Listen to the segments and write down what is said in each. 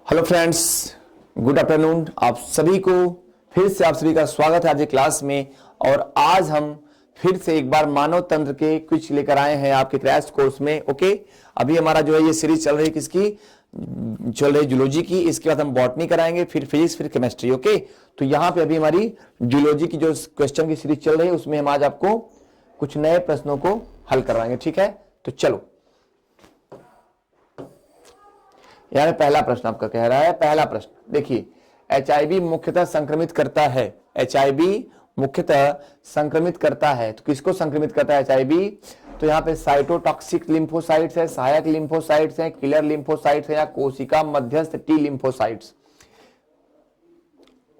Hello friends, good afternoon. आप सभी को फिर से आप सभी का स्वागत है आज की क्लास में। और आज हम फिर से एक बार मानव तंत्र के कुछ लेकर आए हैं आपके क्रैश कोर्स में। ओके, अभी हमारा जो है ये सीरीज चल रही है किसकी, चल रही जूलॉजी की। इसके बाद हम बॉटनी कराएंगे, फिर फिजिक्स, फिर केमिस्ट्री। ओके, तो यहाँ पे अभी हमारी जूलॉजी की जो क्वेश्चन की सीरीज चल रही है उसमें हम आज आपको कुछ नए प्रश्नों को हल करवाएंगे। ठीक है, तो चलो यार पहला प्रश्न आपका कह रहा है, पहला प्रश्न देखिए, एचआईवी मुख्यतः संक्रमित करता है। एचआईवी मुख्यतः संक्रमित करता है, तो किसको संक्रमित करता है एचआईवी? तो यहाँ पे साइटोटॉक्सिक लिम्फोसाइट्स है, सहायक लिम्फोसाइट्स है, किलर लिम्फोसाइट्स है, या कोशिका मध्यस्थ टी लिम्फोसाइट्स?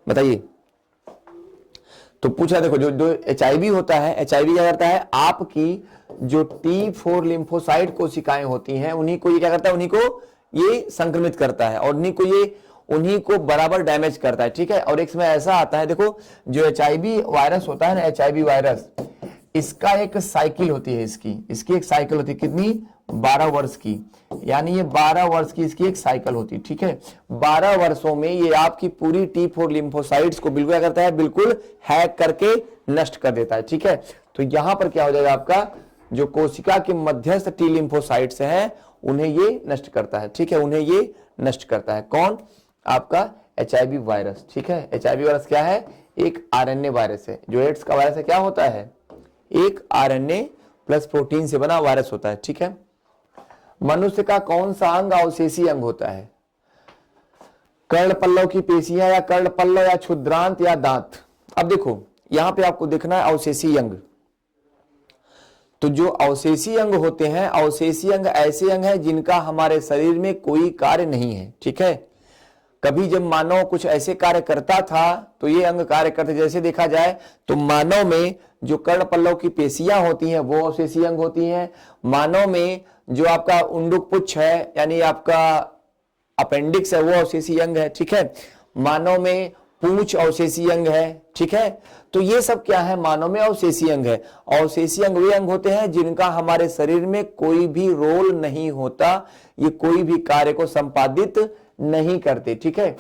बताइए। तो पूछा, देखो जो एचआईवी होता है, एचआईवी क्या करता है, आपकी जो T4 लिम्फोसाइट कोशिकाएं होती हैं उन्हीं को ये क्या करता है, उन्हीं को ये संक्रमित करता है और उन्हीं को बराबर डैमेज करता है। ठीक है, और एक समय ऐसा आता है, देखो जो एचआईवी वायरस होता है ना, एचआईवी वायरस, इसका एक साइकिल होती है, इसकी एक साइकिल होती है, कितनी? 12 वर्ष की। यानी ये 12 वर्ष की इसकी एक साइकिल होती है। ठीक है, 12 वर्षों में ये आपकी पूरी T4 लिम्फोसाइट्स को बिल्कुल क्या करता है, बिल्कुल हैक करके नष्ट कर देता है। ठीक है, तो यहां पर क्या हो जाएगा, आपका जो कोशिका के मध्यस्थ टी लिम्फोसाइट्स हैं उन्हें ये नष्ट करता है। ठीक है, उन्हें ये नष्ट करता है। कौन? आपका एचआईवी वायरस। ठीक है, एचआईवी वायरस क्या है? एक आरएनए वायरस है। जो एड्स का वायरस है क्या होता है? एक आरएनए प्लस प्रोटीन से बना वायरस होता है। ठीक है, मनुष्य का कौन सा अंग अवशेषी अंग होता है? कर्ण पल्लव की पेशियां, या कर्ण पल्लव, या क्षुद्रांत, या दांत? अब देखो यहां पे आपको देखना है अवशेषी अंग। तो जो अवशेषी अंग होते हैं, अवशेषी अंग ऐसे अंग हैं जिनका हमारे शरीर में कोई कार्य नहीं है। ठीक है, कभी जब मानव कुछ ऐसे कार्य करता था तो ये अंग कार्य करते। जैसे देखा जाए तो मानव में जो कर्ण पल्लव की पेशियां होती हैं वो अवशेषी अंग होती हैं। मानव में जो आपका उंडुक पुच्छ है, यानी आपका अपेंडिक्स है, वो अवशेषी अंग है। ठीक है, मानव में पूंछ अवशेषी अंग है। ठीक है, तो ये सब क्या है, मानव में अवशेषी अंग है। अवशेषी अंग वे अंग होते हैं जिनका हमारे शरीर में कोई भी रोल नहीं होता, ये कोई भी कार्य को संपादित नहीं करते। ठीक है,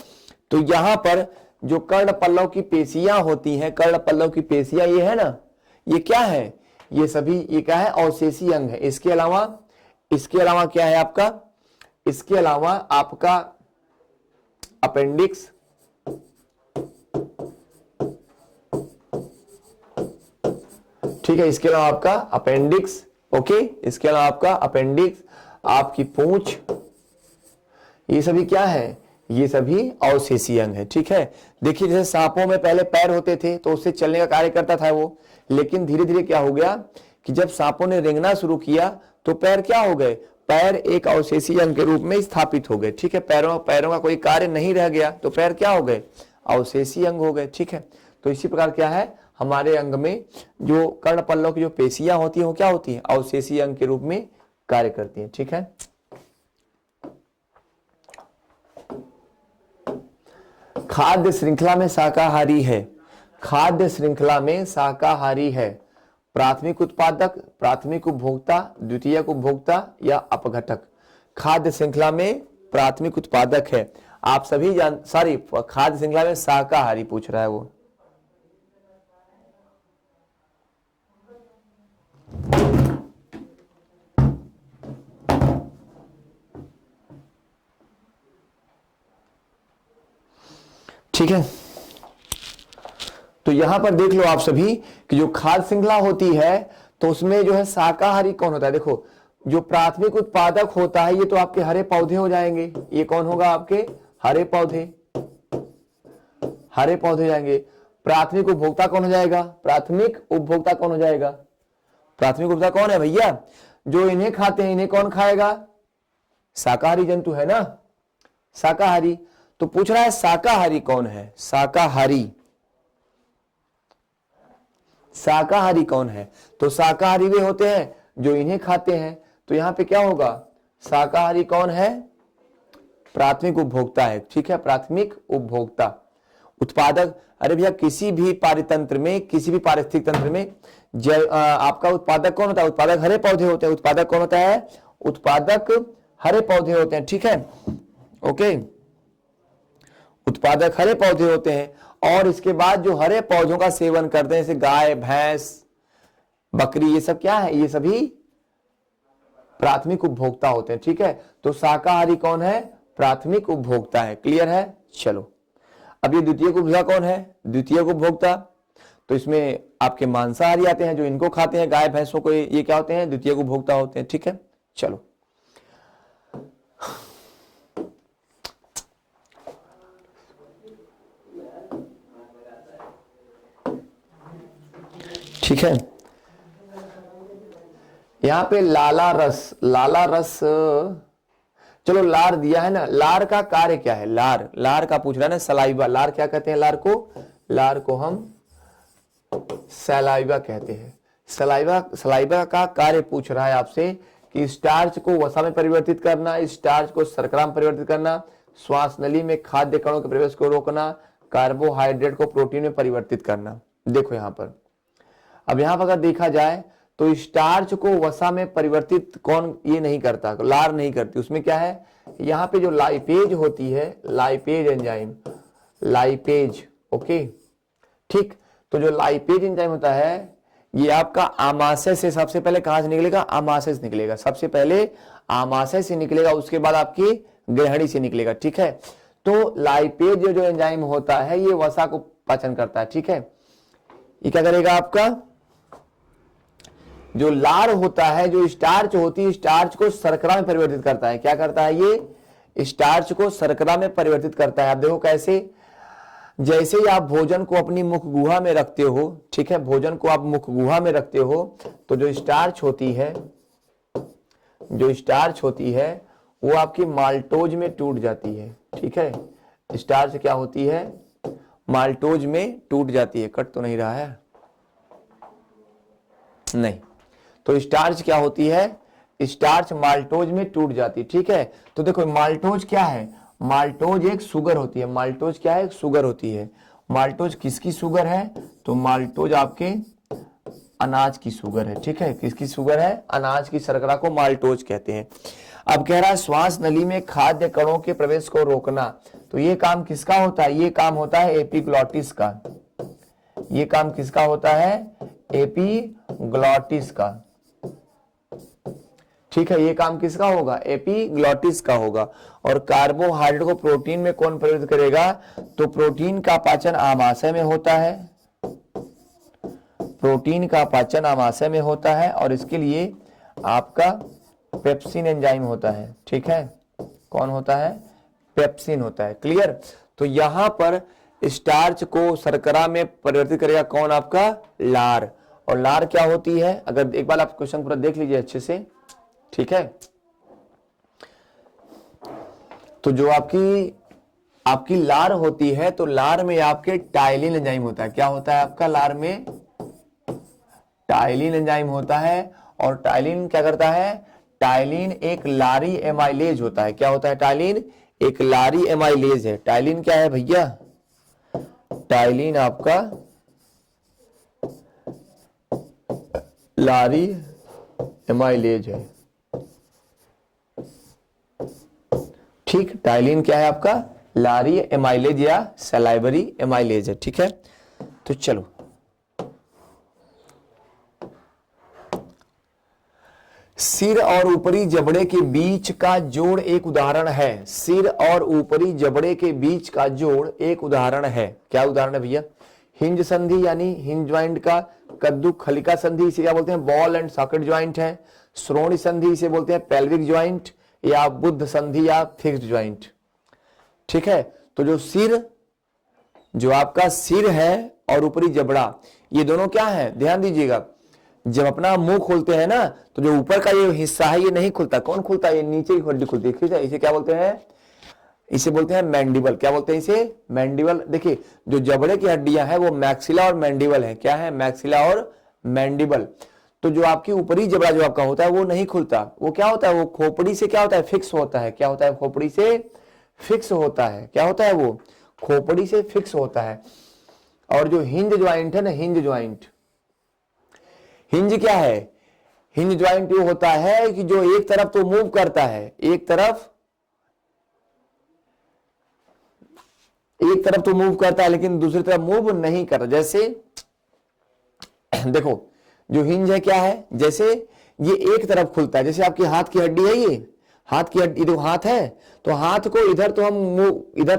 तो यहां पर जो कर्ण पल्लव की पेशियां होती हैं, कर्ण पल्लव की पेशियां ये है ना, ये क्या है, ये सभी ये क्या है, अवशेषी अंग है। इसके अलावा क्या है आपका, इसके अलावा आपका अपेंडिक्स, ठीक है, इसके अलावा आपका अपेंडिक्स, ओके, इसके अलावा आपका अपेंडिक्स, आपकी पूंछ, ये सभी क्या है, ये सभी अवशेषी अंग है। ठीक है, देखिए जैसे सांपों में पहले पैर होते थे तो उससे चलने का कार्य करता था वो, लेकिन धीरे धीरे क्या हो गया कि जब सांपों ने रेंगना शुरू किया तो पैर क्या हो गए, पैर एक अवशेषी अंग के रूप में स्थापित हो गए। ठीक है, पैरों का कोई कार्य नहीं रह गया तो पैर क्या हो गए, अवशेषी अंग हो गए। ठीक है, तो इसी प्रकार क्या है, हमारे अंग में जो कर्ण पल्लव की जो पेशियां होती हैं वो क्या होती हैं, अवशेषी अंग के रूप में कार्य करती हैं। ठीक है, खाद्य श्रृंखला में शाकाहारी है, खाद्य श्रृंखला में शाकाहारी है, प्राथमिक उत्पादक, प्राथमिक उपभोक्ता, द्वितीयक उपभोक्ता, या अपघटक? खाद्य श्रृंखला में प्राथमिक उत्पादक है, आप सभी खाद्य श्रृंखला में शाकाहारी पूछ रहा है वो। ठीक है, तो यहां पर देख लो आप सभी कि जो खाद्य श्रृंखला होती है तो उसमें जो है शाकाहारी कौन होता है। देखो जो प्राथमिक उत्पादक होता है ये तो आपके हरे पौधे हो जाएंगे। ये कौन होगा, आपके हरे पौधे, हरे पौधे जाएंगे। प्राथमिक उपभोक्ता कौन हो जाएगा, प्राथमिक उपभोक्ता कौन हो जाएगा, प्राथमिक उपभोक्ता कौन है भैया, जो इन्हें खाते हैं, इन्हें कौन खाएगा, शाकाहारी जंतु है ना, शाकाहारी। तो पूछ रहा है शाकाहारी कौन है, शाकाहारी, शाकाहारी कौन है? तो शाकाहारी वे होते हैं जो इन्हें खाते हैं। तो यहां पे क्या होगा, शाकाहारी कौन है, प्राथमिक उपभोक्ता है। ठीक है, प्राथमिक उपभोक्ता। उत्पादक, अरे भैया किसी भी पारितंत्र में, किसी भी पारिस्थितिक तंत्र में आपका उत्पादक कौन होता है, उत्पादक हरे पौधे होते हैं। उत्पादक कौन होता है, उत्पादक हरे पौधे होते हैं। ठीक है, ओके। उत्पादक हरे पौधे होते हैं। और इसके बाद जो हरे पौधों का सेवन करते हैं, जैसे गाय, भैंस, बकरी, ये सब क्या है, ये सभी प्राथमिक उपभोक्ता होते हैं। ठीक है, तो शाकाहारी कौन है, प्राथमिक उपभोक्ता है। क्लियर है। चलो, अब ये द्वितीय उपभोक्ता कौन है, द्वितीय उपभोक्ता, तो इसमें आपके मांसाहारी आते हैं, जो इनको खाते हैं, गाय भैंसों को, ये क्या होते हैं, द्वितीय उपभोक्ता होते हैं। ठीक है, चलो, ठीक है। यहां पे लाला रस, लाला रस, चलो लार दिया है ना, लार का कार्य क्या है, लार, लार का पूछ रहा है ना, सलाइवा, लार क्या कहते हैं, लार को, लार को हम सलाइवा कहते हैं। सलाइवा, सलाइवा का कार्य पूछ रहा है आपसे कि स्टार्च को वसा में परिवर्तित करना, स्टार्च को शर्करा में परिवर्तित करना, श्वास नली में खाद्य कणों के प्रवेश को रोकना, कार्बोहाइड्रेट को प्रोटीन में परिवर्तित करना। देखो यहां पर, अब यहां पर अगर देखा जाए तो स्टार्च को वसा में परिवर्तित कौन ये नहीं करता, लार नहीं करती। उसमें क्या है, यहां पे जो लाइपेज होती है, लाइपेज एंजाइम, लाइपेज, ओके, ठीक। तो जो लाइपेज एंजाइम होता है, ये आपका आमाशय से सबसे पहले कहां से निकलेगा, आमाशय से निकलेगा, सबसे पहले आमाशय से निकलेगा, उसके बाद आपकी ग्रहणी से निकलेगा। ठीक है, तो लाइपेज जो एंजाइम होता है, ये वसा को पाचन करता है। ठीक है, ये क्या करेगा, आपका जो लार होता है, जो स्टार्च होती है, स्टार्च को शर्करा में परिवर्तित करता है। क्या करता है, ये स्टार्च को शर्करा में परिवर्तित करता है। आप देखो कैसे, जैसे ही आप भोजन को अपनी मुख गुहा में रखते हो, ठीक है, भोजन को आप मुख गुहा में रखते हो, तो जो स्टार्च होती है, जो स्टार्च होती है, वो आपकी माल्टोज में टूट जाती है। ठीक है, स्टार्च क्या होती है, माल्टोज में टूट जाती है। कट तो नहीं रहा है, नहीं, तो स्टार्च क्या होती है, स्टार्च माल्टोज में टूट जाती है। ठीक है, तो देखो माल्टोज क्या है, माल्टोज एक शुगर होती है। माल्टोज क्या है, एक शुगर होती है। माल्टोज किसकी शुगर है, तो माल्टोज आपके अनाज की शुगर है। ठीक है, किसकी शुगर है, अनाज की शर्करा को माल्टोज कहते हैं। अब कह रहा है श्वास नली में खाद्य कणों के प्रवेश को रोकना, तो ये काम किसका होता है, ये काम होता है एपिग्लॉटिस का। ये काम किसका होता है, एपिग्लॉटिस का। ठीक है, ये काम किसका होगा, एपिग्लॉटिस का होगा। और कार्बोहाइड्रेट को प्रोटीन में कौन परिवर्तित करेगा, तो प्रोटीन का पाचन आमाशय में होता है, प्रोटीन का पाचन आमाशय में होता है, और इसके लिए आपका पेप्सिन एंजाइम होता है। ठीक है, कौन होता है, पेप्सिन होता है। क्लियर। तो यहां पर स्टार्च को शर्करा में परिवर्तित करेगा कौन, आपका लार। और लार क्या होती है, अगर एक बार आप क्वेश्चन पूरा देख लीजिए अच्छे से। ठीक है, तो जो आपकी लार होती है, तो लार में आपके टाइलिन एंजाइम होता है। क्या होता है आपका, लार में टाइलिन एंजाइम होता है। और टाइलिन क्या करता है, टाइलिन एक लारी एमाइलेज होता है। क्या होता है, टाइलिन एक लारी एमाइलेज है। टाइलिन क्या है भैया, टाइलिन आपका लारी एमाइलेज है। ठीक, टाइलिन क्या है आपका, लारी एमाइलेज या सलाइवरी एमाइलेज है। ठीक है, तो चलो, सिर और ऊपरी जबड़े के बीच का जोड़ एक उदाहरण है। सिर और ऊपरी जबड़े के बीच का जोड़ एक उदाहरण है। क्या उदाहरण है भैया, हिंज संधि यानी हिंज ज्वाइंट का, कद्दू खलिका संधि इसे क्या बोलते हैं, बॉल एंड सॉकेट ज्वाइंट है। श्रोणि संधि इसे बोलते हैं पेल्विक ज्वाइंट, या बुद्ध संधि या फिक्स्ड ज्वाइंट। ठीक है, तो जो सिर, जो आपका सिर है और ऊपरी जबड़ा, ये दोनों क्या है, ध्यान दीजिएगा। जब अपना मुंह खोलते हैं ना, तो जो ऊपर का ये हिस्सा है ये नहीं खुलता। कौन खुलता है, ये नीचे की हड्डी खुलती है। इसे क्या बोलते हैं, इसे बोलते हैं मैंडिबल। क्या बोलते हैं इसे, मैंडिबल। देखिए, जो जबड़े की हड्डियां हैं वो मैक्सिला और मैंडिबल है। क्या है, मैक्सिला और मैंडिबल। तो जो आपकी ऊपरी जबड़ा जो आपका होता है वो नहीं खुलता, वो क्या होता है, वो खोपड़ी से क्या होता है, फिक्स होता है। क्या होता है, खोपड़ी से फिक्स होता है। क्या होता है, वो खोपड़ी से फिक्स होता है। और जो हिंज ज्वाइंट है ना, हिंज ज्वाइंट, हिंज क्या है, हिंज ज्वाइंट वो होता है कि जो एक तरफ तो मूव करता है, एक तरफ एक तरफ तो मूव करता है लेकिन दूसरी तरफ मूव नहीं करता। जैसे देखो जो हिंज है क्या है, जैसे ये एक तरफ खुलता है, जैसे आपकी हाथ की हड्डी है, ये हाथ की हड्डी, देखो हाथ है तो हाथ को इधर तो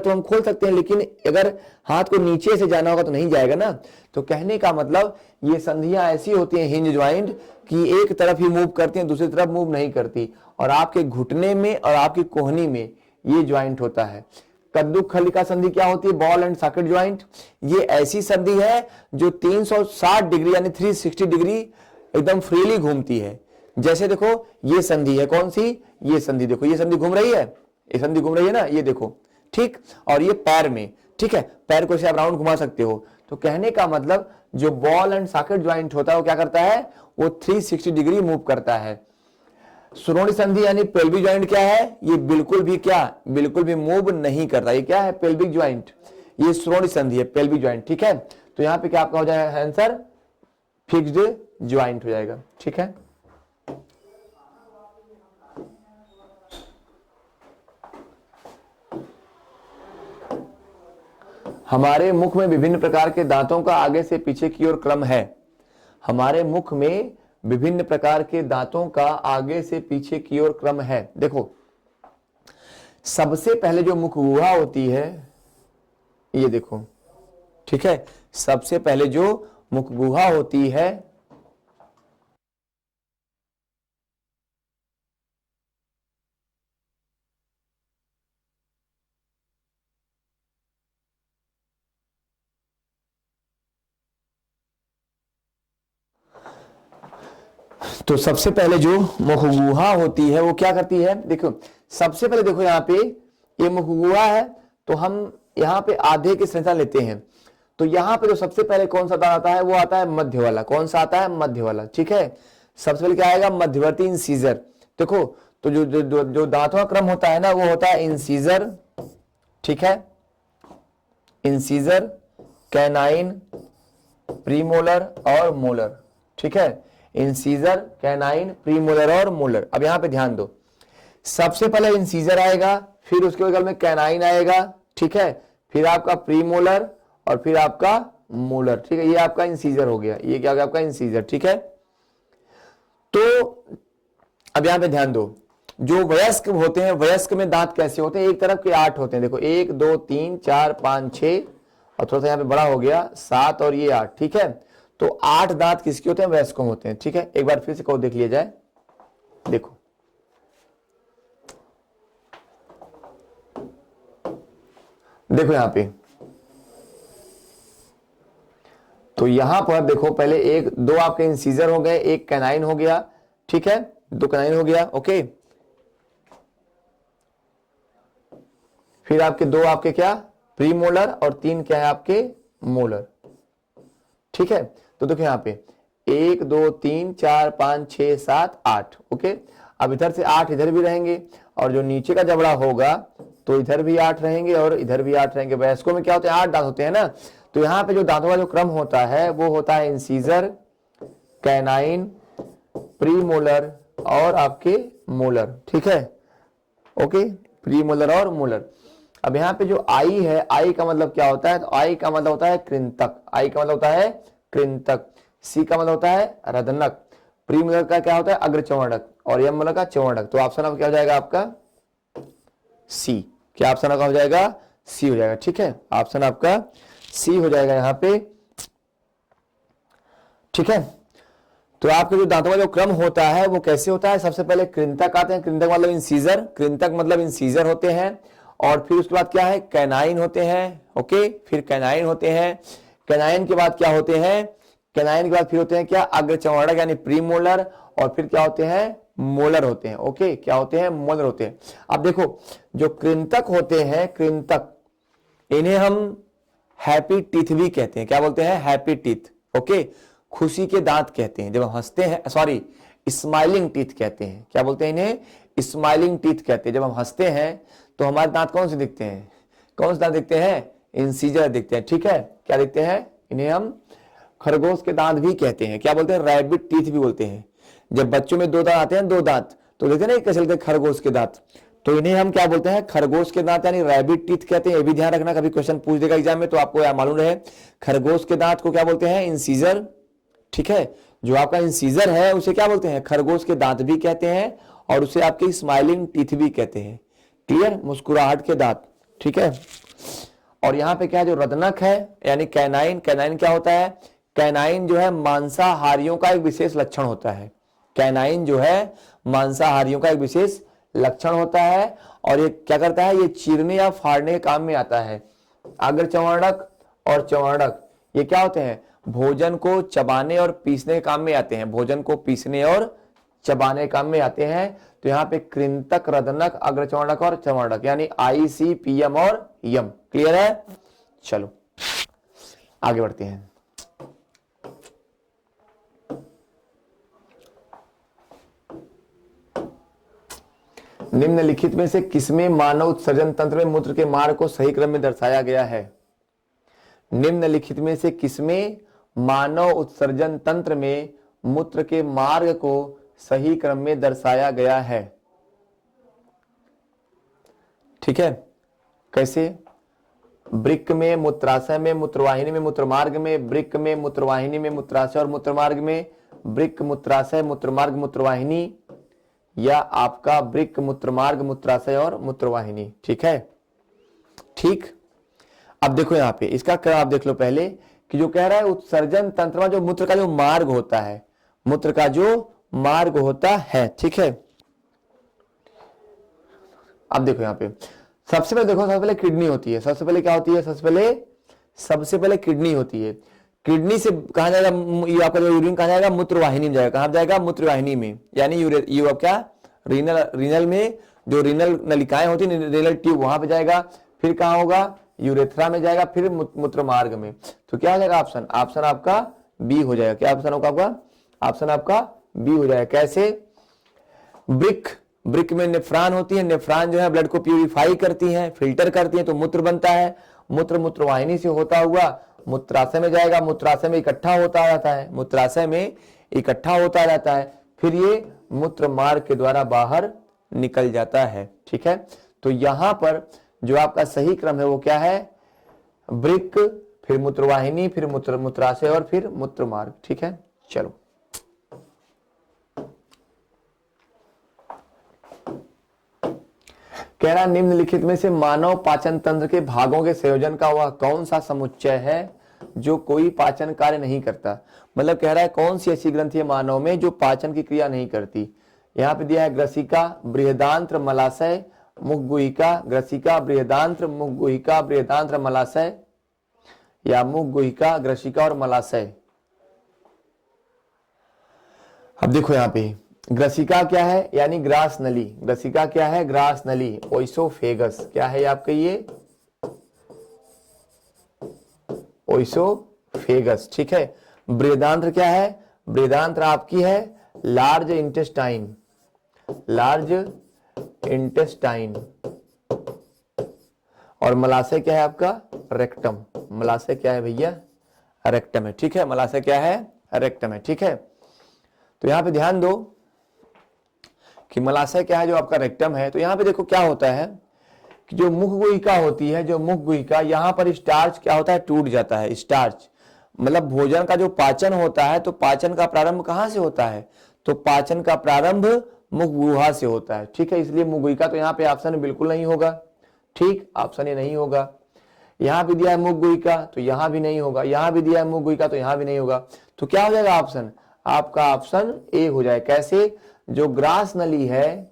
हम खोल सकते हैं, लेकिन अगर हाथ को नीचे से जाना होगा तो नहीं जाएगा ना। तो कहने का मतलब ये संधियां ऐसी होती हैं हिंज ज्वाइंट कि एक तरफ ही मूव करती हैं, दूसरी तरफ मूव नहीं करती। और आपके घुटने में और आपकी कोहनी में ये ज्वाइंट होता है। कद्दू खलिका संधि क्या होती है, बॉल एंड सॉकेट ज्वाइंट। ये ऐसी संधि है जो 360 डिग्री यानी 360 डिग्री एकदम फ्रीली घूमती है। जैसे देखो ये संधि है, कौन सी, ये संधि, देखो ये संधि घूम रही है, ये संधि घूम रही है ना, ये देखो, ठीक। और ये पैर में, ठीक है, पैर को ऐसे आप राउंड घुमा सकते हो। तो कहने का मतलब जो बॉल एंड सॉकेट ज्वाइंट होता है वो क्या करता है, वो 360 डिग्री मूव करता है। श्रोणि संधि यानी पेल्विक ज्वाइंट क्या है, ये बिल्कुल भी मूव नहीं करता। ये क्या है, पेल्विक ज्वाइंट, ये श्रोणि संधि है, पेल्विक ज्वाइंट, ठीक है। तो यहां पे क्या आपका हो जाएगा आंसर, फिक्स्ड ज्वाइंट हो जाएगा, ठीक है। हमारे मुख में विभिन्न प्रकार के दांतों का आगे से पीछे की ओर क्रम है। हमारे मुख में विभिन्न प्रकार के दांतों का आगे से पीछे की ओर क्रम है। देखो सबसे पहले जो मुख गुहा होती है, ये देखो, ठीक है, सबसे पहले जो मुख गुहा होती है तो सबसे पहले जो मुख गुहा होती है वो क्या करती है, देखो सबसे पहले देखो यहाँ पे ये मुख गुहा है, तो हम यहाँ पे आधे की संख्या लेते हैं। तो यहाँ पे जो सबसे पहले कौन सा दांत आता है, वो आता है मध्य वाला। कौन सा आता है, मध्य वाला, ठीक है। सबसे पहले क्या आएगा, मध्यवर्ती इंसीजर। देखो तो जो दांतों का क्रम होता है ना, वो होता है इंसीजर, ठीक है, इंसीजर, कैनाइन, प्रीमोलर और मोलर, ठीक है, इंसीजर, कैनाइन, प्रीमोलर और मोलर। अब यहां पे ध्यान दो, सबसे पहले इंसीजर आएगा, फिर उसके बगल में कैनाइन आएगा, ठीक है, फिर आपका प्रीमोलर और फिर आपका मोलर, ठीक है। ये आपका इंसीजर हो गया, ये क्या हो गया आपका इंसीजर, ठीक है। तो अब यहां पे ध्यान दो, जो वयस्क होते हैं, वयस्क में दांत कैसे होते हैं, एक तरफ के 8 होते हैं। देखो 1 2 3 4 5 6 और थोड़ा सा यहां पे बड़ा हो गया 7 और ये 8, ठीक है। तो 8 दांत किसके होते हैं, वयस्कों होते हैं, ठीक है। एक बार फिर से को देख लिया जाए, देखो देखो यहां पे, तो यहां पर देखो पहले 1 2 आपके इंसीजर हो गए, एक कैनाइन हो गया, ठीक है, 2 कैनाइन हो गया, ओके। फिर आपके 2 आपके क्या, प्रीमोलर और 3 क्या है आपके मोलर, ठीक है। तो देखो यहां पे 1 2 3 4 5 6 7 8, ओके। अब इधर से 8 इधर भी रहेंगे और जो नीचे का जबड़ा होगा तो इधर भी 8 रहेंगे और इधर भी 8 रहेंगे। वयस्कों में क्या होते हैं, 8 दांत होते हैं ना। तो यहाँ पे जो दांतों का जो क्रम होता है वो होता है इंसीजर, कैनाइन, प्रीमोलर और आपके मोलर, ठीक है, ओके, प्रीमोलर और मोलर। अब यहाँ पे जो आई है, आई का मतलब क्या होता है, तो आई का मतलब होता है कृंतक, आई का मतलब होता है कृंतक, सी का मतलब होता है रदनक, प्रीमोलर का क्या होता है अग्रचवर्णक और यम मूलक का चवर्णक। तो ऑप्शन अब क्या हो जाएगा आपका सी, क्या ऑप्शन आपका हो जाएगा, सी हो जाएगा, ठीक है, ऑप्शन आपका सी हो जाएगा यहां पे, ठीक है। तो आपके जो दांतों का जो क्रम होता है वो कैसे होता है, सबसे पहले कृंतक आते हैं, कृंतक मतलब इंसीजर, कृंतक मतलब इंसीजर होते हैं, और फिर उसके बाद क्या है, कैनाइन होते हैं, ओके, फिर कैनाइन होते हैं, कैनाइन के बाद क्या होते हैं, कैनाइन के बाद फिर होते हैं क्या, अग्रचवर्णक यानी प्रीमोलर, और फिर क्या होते हैं, मोलर होते हैं, ओके, क्या होते हैं, मोलर होते हैं। अब देखो जो कृंतक होते हैं, कृंतक, इन्हें हम हैप्पी टीथ भी कहते हैं, क्या बोलते हैं, हैप्पी टीथ, ओके, खुशी के दांत कहते हैं। जब हम हंसते हैं, सॉरी, स्माइलिंग टीथ कहते हैं, क्या बोलते हैं इन्हें, स्माइलिंग टीथ कहते हैं। जब हम हंसते हैं तो हमारे दांत कौन से दिखते हैं, कौन से दांत दिखते हैं, इंसीजर दिखते हैं, ठीक है, क्या दिखते हैं, इन्हें हम खरगोश के दांत भी कहते हैं, क्या बोलते हैं, रैबिट टीथ भी बोलते हैं। जब बच्चों में 2 दांत आते हैं, 2 दांत, तो देखते हैं ना कैसे लगते हैं खरगोश के दांत। तो इन्हें हम क्या बोलते हैं, खरगोश के दांत यानी रैबिट टीथ कहते हैं। ये भी ध्यान रखना, कभी क्वेश्चन पूछ देगा एग्जाम में तो आपको यह मालूम रहे। खरगोश के दांत को क्या बोलते हैं, इंसीजर। ठीक है, जो आपका इंसीजर है उसे क्या बोलते हैं, खरगोश के दांत भी कहते हैं, और उसे आपके स्माइलिंग टीथ भी कहते हैं। क्लियर, मुस्कुराहट के दांत। ठीक है, और यहाँ पे क्या जो रदनक है यानी कैनाइन, कैनाइन क्या होता है, कैनाइन जो है मांसाहारियों का एक विशेष लक्षण होता है। कैनाइन जो है मांसाहारियों का एक विशेष लक्षण होता है, और ये क्या करता है, ये चीरने या फाड़ने के काम में आता है। अग्र चवर्णक और चवर्णक ये क्या होते हैं, भोजन को चबाने और पीसने के काम में आते हैं। भोजन को पीसने और चबाने के काम में आते हैं। तो यहाँ पे कृंतक, रदनक, अग्रचवर्णक और चवर्णक यानी IC, PM और यम। क्लियर है, चलो आगे बढ़ते हैं। निम्नलिखित में से किसमें मानव उत्सर्जन तंत्र में मूत्र के मार्ग को सही क्रम में दर्शाया गया है। निम्नलिखित में से किसमें मानव उत्सर्जन तंत्र में मूत्र के मार्ग को सही क्रम में दर्शाया गया है। ठीक है, कैसे, वृक्क में, मूत्राशय में, मूत्रवाहिनी में, मूत्रमार्ग में, वृक्क में, मूत्रवाहिनी में, मूत्राशय और मूत्रमार्ग में, वृक्क, मूत्राशय, मूत्रमार्ग, मूत्रवाहिनी, या आपका वृक्क, मूत्रमार्ग, मूत्राशय और मूत्रवाहिनी। ठीक है, ठीक। अब देखो यहाँ पे इसका क्रम आप देख लो पहले कि जो कह रहा है उत्सर्जन तंत्र में जो मूत्र का जो मार्ग होता है, मूत्र का जो मार्ग होता है। ठीक है, अब देखो यहाँ पे सबसे पहले देखो, सबसे पहले किडनी होती है। सबसे पहले क्या होती है, सबसे पहले किडनी होती है। किडनी से कहा जाएगा, ये आपका जो यूरिन कहा जाएगा, मूत्रवाहिनी में जाएगा। कहां जाएगा, मूत्रवाहिनी में, यानी ये क्या रीनल में जो रीनल नलिकाएं होती है, रीनल ट्यूब, वहां पे जाएगा। फिर कहां होगा, यूरेथ्रा में जाएगा, फिर मूत्र मार्ग में। तो क्या हो जाएगा ऑप्शन, ऑप्शन आपका बी हो जाएगा। क्या ऑप्शन होगा आपका, ऑप्शन आपका बी हो जाएगा। कैसे, वृक्क में नेफ्रॉन होती है। नेफ्रॉन जो है ब्लड को प्यूरिफाई करती है, फिल्टर करती है, तो मूत्र बनता है। मूत्रवाहिनी से होता हुआ मूत्राशय में जाएगा, मूत्राशय में इकट्ठा होता रहता है, मूत्राशय में इकट्ठा होता रहता है, फिर ये मूत्र मार्ग के द्वारा बाहर निकल जाता है। ठीक है, तो यहां पर जो आपका सही क्रम है वो क्या है, वृक्क, फिर मूत्रवाहिनी, फिर मूत्राशय और फिर मूत्र मार्ग। ठीक है, चलो कह रहा निम्नलिखित में से मानव पाचन तंत्र के भागों के संयोजन का वह कौन सा समुच्चय है जो कोई पाचन कार्य नहीं करता। मतलब कह रहा है कौन सी ऐसी ग्रंथि है मानव में जो पाचन की क्रिया नहीं करती। यहाँ पे दिया है ग्रसिका, बृहदांत्र, मलाशय, मुखगुहिका। ग्रसिका, बृहदांत्र, मुखगुहिका, बृहदांत्र, मलाशय, या मुखगुहिका, ग्रसिका और मलाशय। अब देखो यहाँ पे ग्रसिका क्या है, यानी ग्रास नली। ग्रसिका क्या है, ग्रास नली। ओइसोफेगस क्या है आपका, ये ओइसोफेगस। ठीक है, बृहदांत्र क्या है, बृहदांत्र आपकी है लार्ज इंटेस्टाइन, लार्ज इंटेस्टाइन। और मलाशय क्या है आपका, रेक्टम। मलाशय क्या है भैया, रेक्टम है। ठीक है, मलाशय क्या है, रेक्टम है। ठीक है, तो यहां पे ध्यान दो कि मलाशय क्या है, जो आपका रेक्टम है। तो यहां पे देखो क्या होता है कि जो मुखगुहिका होती है, जो मुखगुहिका, यहां पर स्टार्च क्या होता है, टूट जाता है। स्टार्च मतलब भोजन का जो पाचन होता है, तो पाचन का प्रारंभ कहां से होता है, तो पाचन का प्रारंभ मुखगुहा से होता है। ठीक है, इसलिए मुखगुहिका तो यहाँ पे ऑप्शन बिल्कुल नहीं होगा। ठीक, ऑप्शन ये नहीं होगा। यहां भी दिया है मुखगुहिका तो यहां भी नहीं होगा, यहां भी दिया है मुखगुहिका तो यहां भी नहीं होगा। तो क्या हो जाएगा ऑप्शन, आपका ऑप्शन ए हो जाए। कैसे, जो ग्रास नली है,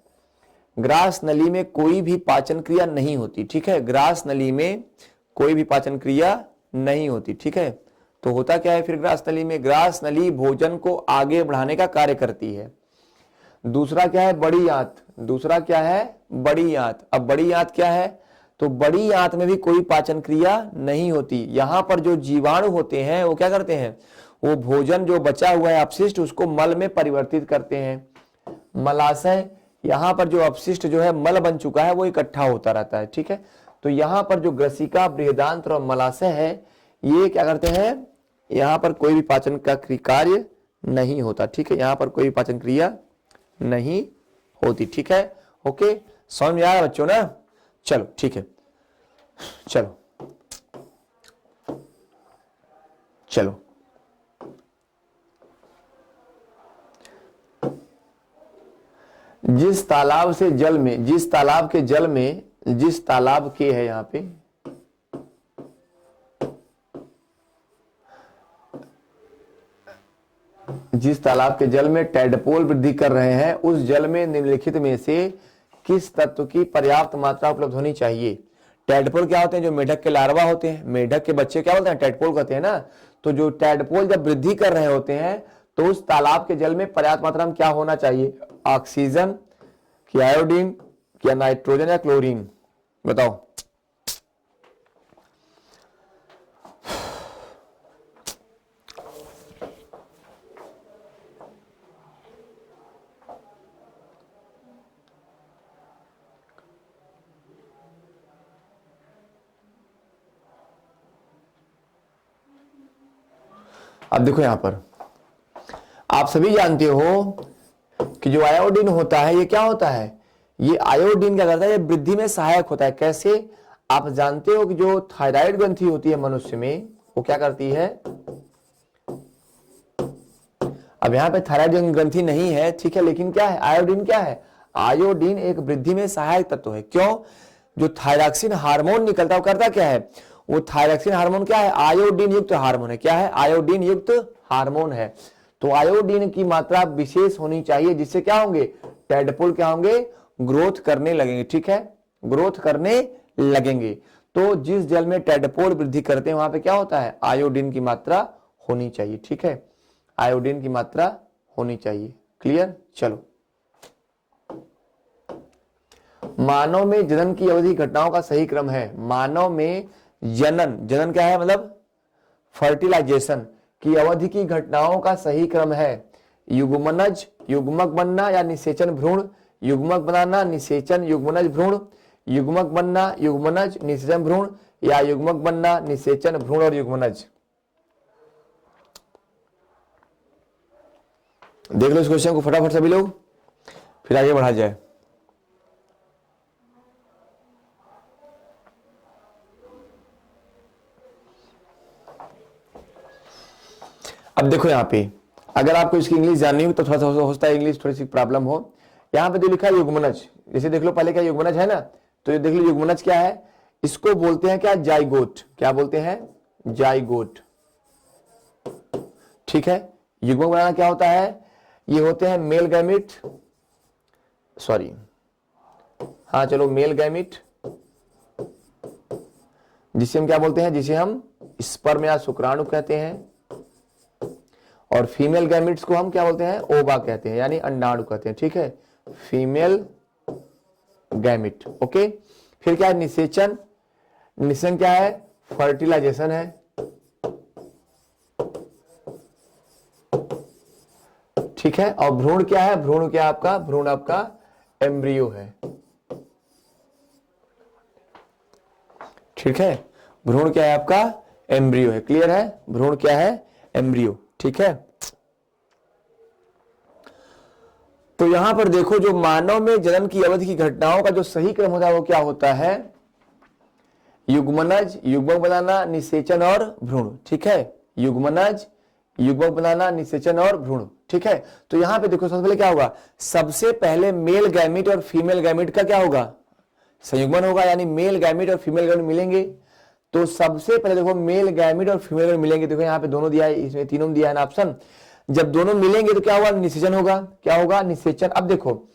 ग्रास नली में कोई भी पाचन क्रिया नहीं होती। ठीक है, ग्रास नली में कोई भी पाचन क्रिया नहीं होती। ठीक है, तो होता क्या है फिर ग्रास नली में, ग्रास नली भोजन को आगे बढ़ाने का कार्य करती है। दूसरा क्या है, बड़ी आंत। दूसरा क्या है, बड़ी आंत। अब बड़ी आंत क्या है, तो बड़ी आंत में भी कोई पाचन क्रिया नहीं होती। यहां पर जो जीवाणु होते हैं वो क्या करते हैं, वो भोजन जो बचा हुआ है अपशिष्ट उसको मल में परिवर्तित करते हैं। मलाशय, यहां पर जो अपशिष्ट जो है मल बन चुका है वो इकट्ठा होता रहता है। ठीक है, तो यहां पर जो ग्रसिका, बृहदांत्र और मलाशय है ये क्या करते हैं, यहां पर कोई भी पाचन का कार्य नहीं होता। ठीक है, यहां पर कोई पाचन क्रिया नहीं होती। ठीक है, ओके, समझ में आ रहा बच्चों ना? चलो ठीक है, चलो चलो जिस तालाब से जल में, जिस तालाब के जल में, जिस तालाब के है यहां पे, जिस तालाब के जल में टैडपोल वृद्धि कर रहे हैं, उस जल में निम्नलिखित में से किस तत्व की पर्याप्त मात्रा उपलब्ध होनी चाहिए? टैडपोल क्या होते हैं? जो मेढक के लार्वा होते हैं, मेढक के बच्चे क्या बोलते हैं? टैडपोल कहते हैं ना। तो जो टैडपोल जब वृद्धि कर रहे होते हैं तो उस तालाब के जल में पर्याप्त मात्रा में क्या होना चाहिए? ऑक्सीजन, कि आयोडीन, या नाइट्रोजन, या क्लोरीन? बताओ। अब देखो यहां पर आप सभी जानते हो कि जो आयोडीन होता है ये क्या होता है? ये आयोडीन क्या करता है? ये वृद्धि में सहायक होता है। कैसे? आप जानते हो कि जो थायराइड ग्रंथि होती है मनुष्य में, वो क्या करती है? अब यहां पे थायराइड ग्रंथि नहीं है, ठीक है, लेकिन क्या है? आयोडीन क्या है? आयोडीन एक वृद्धि में सहायक तत्व है। क्यों? जो थायरॉक्सिन हार्मोन निकलता है वो करता क्या है? वो थायरॉक्सिन हार्मोन क्या है? आयोडीन युक्त हार्मोन है। क्या है? आयोडीन युक्त हार्मोन है। तो आयोडीन की मात्रा विशेष होनी चाहिए, जिससे क्या होंगे? टैडपोल क्या होंगे? ग्रोथ करने लगेंगे। ठीक है, ग्रोथ करने लगेंगे। तो जिस जल में टैडपोल वृद्धि करते हैं वहां पे क्या होता है? आयोडीन की मात्रा होनी चाहिए। ठीक है, आयोडीन की मात्रा होनी चाहिए। क्लियर? चलो, मानव में जनन की अवधि घटनाओं का सही क्रम है। मानव में जनन, जनन क्या है? मतलब फर्टिलाइजेशन की अवधि की घटनाओं का सही क्रम है युग्मनज, युग्मक बनना या निषेचन भ्रूण, युग्मक बनाना, निषेचन, युग्मनज भ्रूण, युग्मक बनना, युग्मनज, निषेचन भ्रूण, या युग्मक बनना, निषेचन भ्रूण और युग्मनज। देख लो इस क्वेश्चन को फटाफट सभी लोग, फिर आगे बढ़ा जाए। अब देखो यहां पे अगर आपको इसकी इंग्लिश जाननी हो तो थोड़ा सा हो सकता है इंग्लिश थोड़ी सी प्रॉब्लम हो। यहां पे जो लिखा है युग्मनज, जैसे देख लो पहले क्या युग्मनज है ना, तो ये देख लो युग्मनज क्या है? इसको बोलते हैं क्या? जाइगोट। क्या बोलते हैं? जाइगोट। ठीक है, युग्मक बनाना क्या होता है? ये होते हैं मेल गैमिट, सॉरी हाँ चलो मेल गैमिट, जिसे हम क्या बोलते हैं? जिसे हम स्पर्म या शुक्राणु कहते हैं। और फीमेल गैमिट्स को हम क्या बोलते हैं? ओवा कहते हैं, यानी अंडाणु कहते हैं। ठीक है, फीमेल गैमिट। ओके, फिर क्या है? निषेचन। निषेचन क्या है? फर्टिलाइजेशन है। ठीक है, और भ्रूण क्या है? भ्रूण क्या आपका? भ्रूण आपका एम्ब्रियो है। ठीक है, भ्रूण क्या है आपका? एम्ब्रियो है। क्लियर है? भ्रूण क्या है? एम्ब्रियो। ठीक है, तो यहां पर देखो जो मानव में जनन की अवधि की घटनाओं का जो सही क्रम होता है वो क्या होता है? युग्मनज, युग्मक बनाना, निषेचन और भ्रूण। ठीक है, युग्मनज, युग्मक बनाना, निषेचन और भ्रूण। ठीक है, तो यहां पे देखो सबसे पहले क्या होगा? सबसे पहले मेल गैमिट और फीमेल गैमिट का क्या होगा? संयुग्मन होगा, यानी मेल गैमिट और फीमेल गैमिट मिलेंगे। तो सबसे पहले देखो मेल गैमिट और फीमेल गैमिट मिलेंगे। देखो यहाँ पे दोनों दिया है, इसमें तीनों में दिया है ना ऑप्शन। जब दोनों मिलेंगे तो क्या होगा? निषेचन होगा। क्या होगा? निषेचन। अब देखो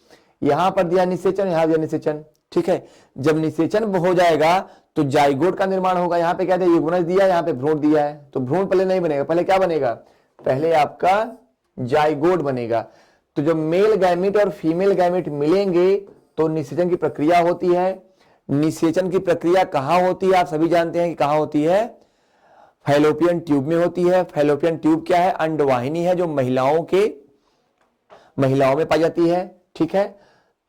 यहां पर दिया निषेचन, यहां दिया निषेचन। ठीक है, जब निषेचन हो जाएगा तो जाइगोट का निर्माण होगा। यहाँ पे क्या दिया? युग्मनज दिया, यहाँ पे भ्रूण दिया है। तो भ्रूण पहले नहीं बनेगा, पहले क्या बनेगा? पहले आपका जाइगोट बनेगा। तो जब मेल गैमिट और फीमेल गैमिट मिलेंगे तो निषेचन की प्रक्रिया होती है। निषेचन की प्रक्रिया कहां होती है? आप सभी जानते हैं कि कहां होती है? फैलोपियन ट्यूब में होती है। फैलोपियन ट्यूब क्या है? अंडवाहिनी है जो महिलाओं में पाई जाती है। ठीक है,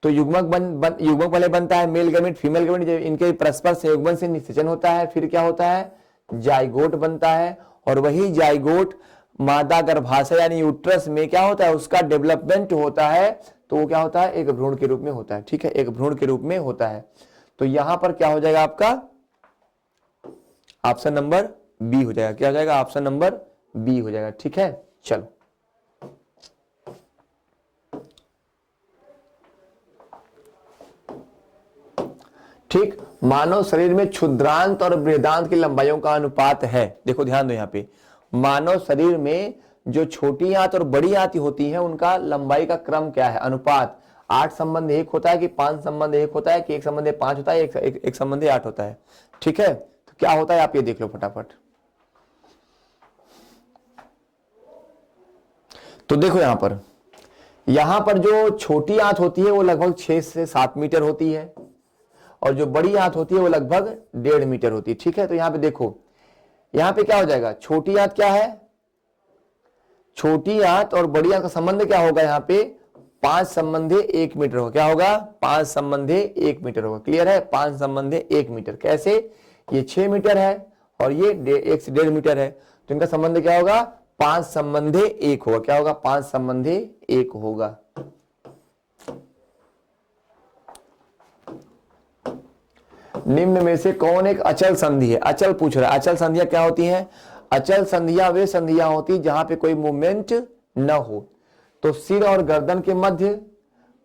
तो युग्मक युग्मक पहले बनता है, मेल गैमेट फीमेल गैमेट, इनके परस्पर संयुग्मन से निषेचन होता है। फिर क्या होता है? जाइगोट बनता है, और वही जाइगोट मादा गर्भाशय यानी यूट्रस में क्या होता है, उसका डेवलपमेंट होता है, तो वो क्या होता है, एक भ्रूण के रूप में होता है। ठीक है, एक भ्रूण के रूप में होता है। तो यहां पर क्या हो जाएगा आपका, ऑप्शन नंबर बी हो जाएगा। क्या हो जाएगा, ऑप्शन नंबर बी हो जाएगा। ठीक है, चलो ठीक। मानव शरीर में क्षुद्रांत और बृहदांत की लंबाइयों का अनुपात है। देखो ध्यान दो यहाँ पे, मानव शरीर में जो छोटी आंत और बड़ी आंत होती है उनका लंबाई का क्रम क्या है, अनुपात। 8:1 होता है कि 5:1 होता है कि 1:5 होता है, एक संबंध 8 होता है। ठीक है, तो क्या होता है आप ये देख लो फटाफट। तो देखो यहां पर जो छोटी आंत होती है वो लगभग 6 से 7 मीटर होती है, और जो बड़ी आंत होती है वो लगभग 1.5 मीटर होती है। ठीक है, तो यहां पे देखो, यहां पे क्या हो जाएगा, छोटी आंत क्या है, छोटी आंत और बड़ी आंत का संबंध क्या होगा, यहाँ पे 5:1 मीटर होगा। क्या होगा, 5:1 मीटर होगा। क्लियर है, 5:1 मीटर। कैसे, ये 6 मीटर है और ये 1 से 1.5 मीटर है, तो इनका संबंध क्या होगा, 5:1 होगा। क्या होगा, 5:1 होगा। निम्न में से कौन एक अचल संधि है, अचल पूछ रहा है। अचल संधियां क्या होती हैं, अचल संधियां वे संधियां होती जहां पे कोई मूवमेंट न हो। तो सिर और गर्दन के मध्य,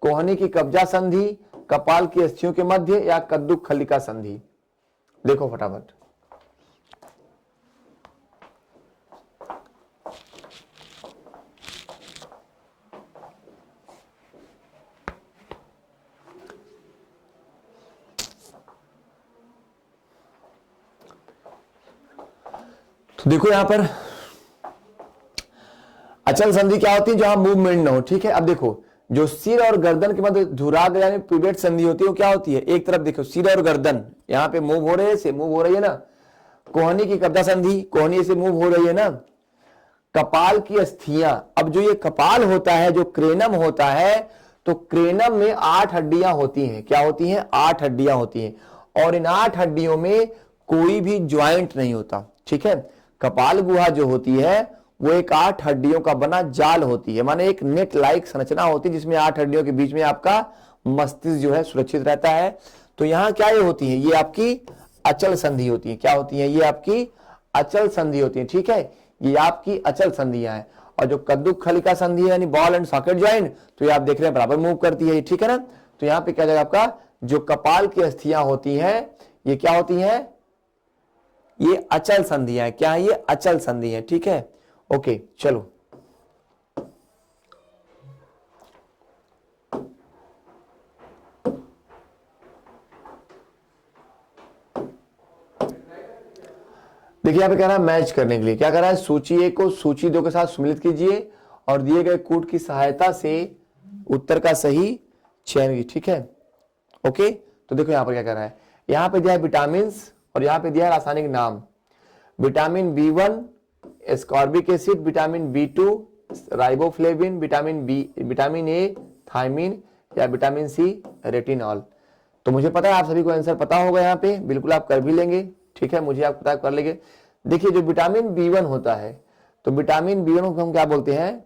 कोहनी की कब्जा संधि, कपाल की अस्थियों के मध्य, या कद्दू खलिका संधि। देखो फटाफट, तो देखो यहां पर अचल संधि क्या होती है, जहां मूवमेंट ना हो। ठीक है, अब देखो जो सिर और गर्दन के मध्य धुराग्र यानी पिवट संधि होती है वो क्या होती है, एक तरफ देखो सिर और गर्दन यहां पे मूव हो रहे हैं, से मूव हो रही है ना। कोहनी की कब्जा संधि, कोहनी से मूव हो रही है ना। कपाल की अस्थियां, अब जो ये कपाल होता है, जो क्रेनम होता है, तो क्रेनम में 8 हड्डियां होती हैं। क्या होती हैं, 8 हड्डियां होती हैं, और इन 8 हड्डियों में कोई भी ज्वाइंट नहीं होता। ठीक है, कपाल गुहा जो होती है वो एक 8 हड्डियों का बना जाल होती है, माने एक नेट लाइक संरचना होती है जिसमें 8 हड्डियों के बीच में आपका मस्तिष्क जो है सुरक्षित रहता है। तो यहां क्या ये होती है, ये आपकी अचल संधि होती है। क्या होती है, ये आपकी अचल संधि होती है। ठीक है, ये आपकी अचल संधियां हैं। और जो कद्दू खलिका संधि है यानी बॉल एंड सॉकेट ज्वाइंट, तो ये आप देख रहे हैं बराबर मूव करती है। ठीक है ना, तो यहां पे क्या जाएगा आपका, जो कपाल की अस्थियां होती हैं ये क्या होती हैं, ये अचल संधियां है। क्या है, ये अचल संधि है। ठीक है, ओके चलो देखिए, यहां पे कह रहा है मैच करने के लिए क्या कर रहा है, सूची ए को सूची 2 के साथ सम्मिलित कीजिए और दिए गए कूट की सहायता से उत्तर का सही चयन कीजिए। ठीक है, ओके। तो देखो यहां पर क्या कर रहा है, यहां पे दिया है विटामिन और यहां पे दिया है रासायनिक नाम। Vitamin B1 ascorbic acid, vitamin B2 riboflavin, vitamin A thiamine, या विटामिन सी रेटिनॉल। तो मुझे पता है आप सभी को आंसर पता होगा, यहाँ पे बिल्कुल आप कर भी लेंगे। ठीक है, मुझे आप पता कर लेंगे। देखिए जो विटामिन B1 होता है, तो विटामिन B1 को हम क्या बोलते हैं,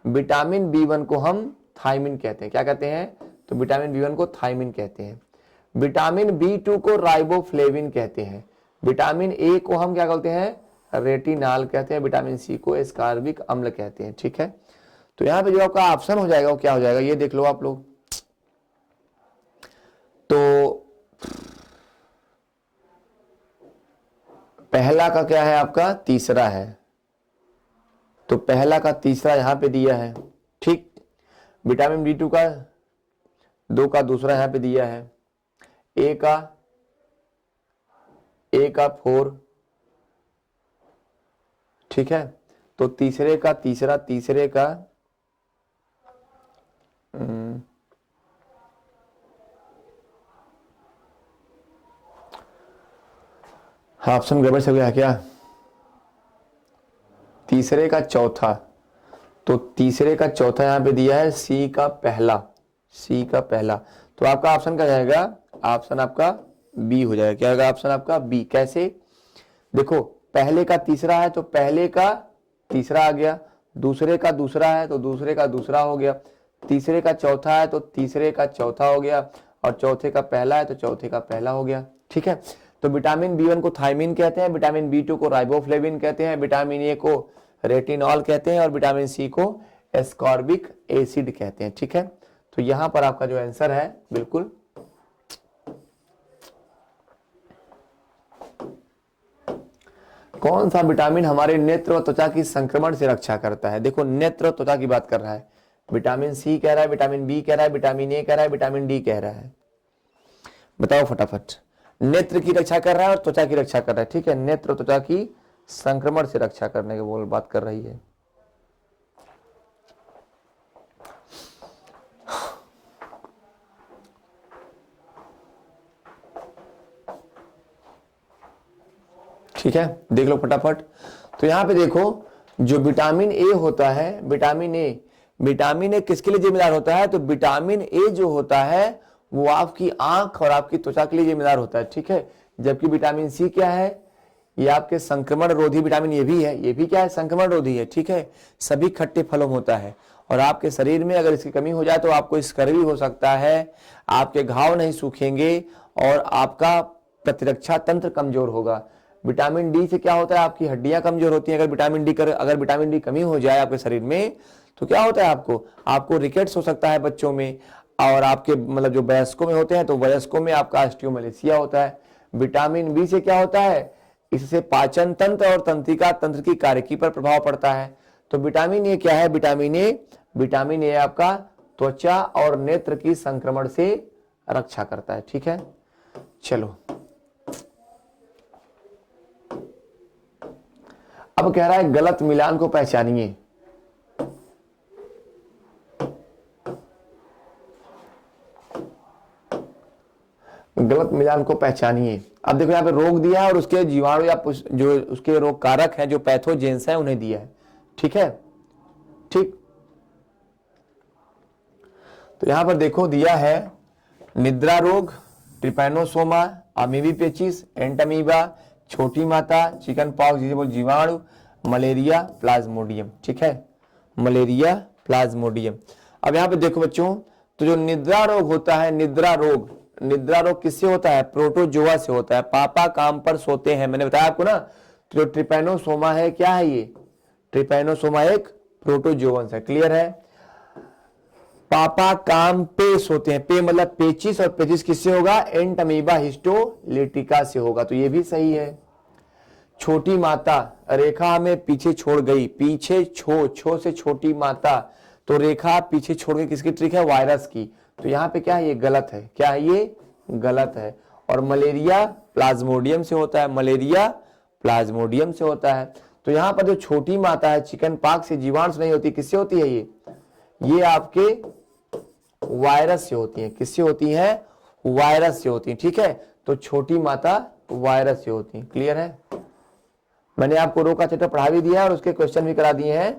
विटामिन B1 को हम थायमिन कहते हैं। क्या कहते हैं, तो विटामिन B1 को थायमिन कहते हैं। विटामिन B2 को राइबोफ्लेविन कहते हैं। विटामिन ए को हम क्या कहते हैं, रेटिनॉल कहते हैं। विटामिन सी को एस्कॉर्बिक अम्ल कहते हैं। ठीक है, तो यहाँ पे जो आपका ऑप्शन हो जाएगा वो क्या हो जाएगा, ये देख लो आप लोग। तो पहला का क्या है आपका, तीसरा है, तो पहला का तीसरा यहां पे दिया है। ठीक, विटामिन B2 का 2 का दूसरा यहां पे दिया है, ए का 4। ठीक है, तो तीसरे का हाँ ऑप्शन गड़बड़ से हो गया क्या, तीसरे का चौथा, तो तीसरे का चौथा यहां पे दिया है सी का पहला। तो आपका ऑप्शन क्या जाएगा, ऑप्शन आपका बी हो जाएगा। क्या होगा, ऑप्शन आपका बी। कैसे, देखो पहले का तीसरा है तो पहले का तीसरा आ गया, दूसरे का दूसरा है तो दूसरे का दूसरा हो गया, तीसरे का चौथा है तो तीसरे का चौथा हो गया, और चौथे का पहला है तो चौथे का पहला हो गया। ठीक है, तो विटामिन बी1 को थायमिन कहते हैं, विटामिन बी2 को राइबोफ्लेविन कहते हैं, विटामिन ए को रेटिनॉल कहते हैं, और विटामिन सी को एस्कॉर्बिक एसिड कहते हैं। ठीक है, तो यहां पर आपका जो आंसर है बिल्कुल कौन सा विटामिन हमारे नेत्र व त्वचा की संक्रमण से रक्षा करता है। देखो नेत्र व त्वचा की बात कर रहा है, विटामिन सी कह रहा है, विटामिन बी कह रहा है, विटामिन ए कह रहा है, विटामिन डी कह रहा है। बताओ फटाफट। नेत्र की रक्षा कर रहा है और त्वचा की रक्षा कर रहा है। ठीक है, नेत्र त्वचा की संक्रमण से रक्षा करने की बोल बात कर रही है। ठीक है, देख लो फटाफट। तो यहां पे देखो जो विटामिन ए होता है, विटामिन ए किसके लिए जिम्मेदार होता है, तो विटामिन ए जो होता है वो आपकी आंख और आपकी त्वचा के लिए जिम्मेदार होता है। ठीक है, जबकि विटामिन सी क्या है, ये आपके संक्रमण रोधी विटामिन ये भी है, ये भी क्या है, संक्रमण रोधी है। ठीक है, सभी खट्टे फलों में होता है, और आपके शरीर में अगर इसकी कमी हो जाए तो आपको स्कर्वी हो सकता है, आपके घाव नहीं सूखेंगे और आपका प्रतिरक्षा तंत्र कमजोर होगा। विटामिन डी से क्या होता है, आपकी हड्डियां कमजोर होती हैं। अगर विटामिन डी कमी हो जाए आपके शरीर में तो क्या होता है, आपको रिकेट्स हो सकता है बच्चों में, और आपके मतलब जो वयस्कों में होते हैं तो वयस्कों में आपका ऑस्टियोमैलेशिया होता है। विटामिन बी से क्या होता है, इससे पाचन तंत्र और तंत्रिका तंत्र की कार्यकी पर प्रभाव पड़ता है। तो विटामिन ए क्या है, विटामिन ए आपका त्वचा और नेत्र की संक्रमण से रक्षा करता है। ठीक है, चलो अब कह रहा है गलत मिलान को पहचानिए। गलत मिलान को पहचानिए। अब देखो यहाँ पे रोग दिया है और उसके जीवाणु या जो उसके रोग कारक हैं, जो पैथोजेंस हैं, उन्हें दिया है। ठीक है, ठीक। तो यहां पर देखो दिया है निद्रा रोग, ट्रिपैनोसोमा, अमीबीपेचिस, एंटमीबा, छोटी माता, चिकन पॉक्स जिसे बोल जीवाणु, मलेरिया, प्लाज्मोडियम। ठीक है, मलेरिया, प्लाज्मोडियम। अब यहाँ पे देखो बच्चों, तो जो निद्रा रोग होता है, निद्रा रोग किससे होता है, प्रोटोजोआ से होता है। पापा काम पर सोते हैं, मैंने बताया आपको ना। तो जो ट्रिपैनोसोमा है, क्या है ये, ट्रिपैनोसोमा एक प्रोटोजोवन है। क्लियर है, पापा काम पे सोते हैं, पे मतलब पेचिस, और पेचिस किससे होगा, एंटमीबा हिस्टोलिटिका से होगा। तो ये भी सही है। छोटी माता, रेखा हमें पीछे छोड़ गई, पीछे छो से छोटी माता, तो रेखा पीछे छोड़ गई, किसकी ट्रिक है, वायरस की। तो यहाँ पे क्या है, ये गलत है। क्या है, ये गलत है। और मलेरिया प्लाज्मोडियम से होता है, मलेरिया प्लाज्मोडियम से होता है। तो यहाँ पर जो छोटी माता है, चिकन पॉक्स से जीवाणु नहीं होती, किससे होती है, ये आपके वायरस से होती है। किससे होती है, वायरस से होती है। ठीक है, तो छोटी माता वायरस से होती है। क्लियर है, मैंने आपको रोग का चैप्टर पढ़ा भी दिया और उसके क्वेश्चन भी करा दिए हैं।